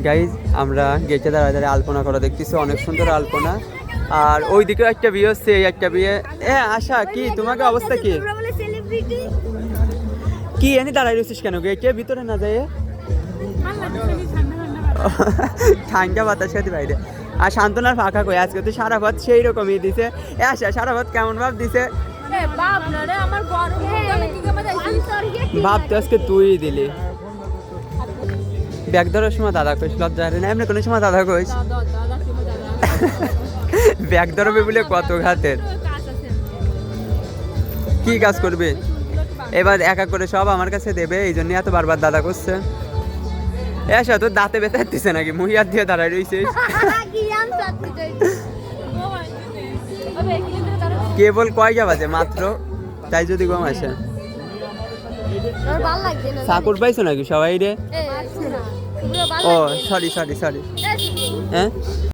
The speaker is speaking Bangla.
গাইজ আমরা গেটে দাঁড়ায় আলপনা করা দেখতেছি, অনেক সুন্দর আলপনা। আর ওইদিকে একটা বিয়ে হচ্ছে, এই একটা বিয়ে। আশা কি তোমাকে অবস্থা কি কি এনে দাঁড়াই রয়েছিস কেন গেটে ভিতরে না যায়? ঠান্ডা বাতাস খাতে বাইরে। আর শান্তনার ফাঁকা কই আজকে তো সারা ভাত সেই রকমই দিছে। আশা সারা ভাত কেমন ভাব দিছে? ভাব তো আজকে তুই দিলি। ব্যাগ ধরার সময় দাদা কইস, লজ্জা হারে না এমনি কোনো সময় দাদা কইস? ব্যাগ ধরবে বলে কত ঘাতের। কি কাজ করবে এবার? একা করে সব আমার কাছে দেবে, এই জন্য এত বারবার দাদা করছে। এসা তোর দাঁতে ব্যথা দিচ্ছে নাকি? মুহিয়ার দিয়ে দাঁড়ায় রয়েছিস। কেবল কয়টা বাজে মাত্র, তাই যদি গম আসে। চাকুর পাইছো নাকি সবাই রে? ও সরি সরি সরি। হ্যাঁ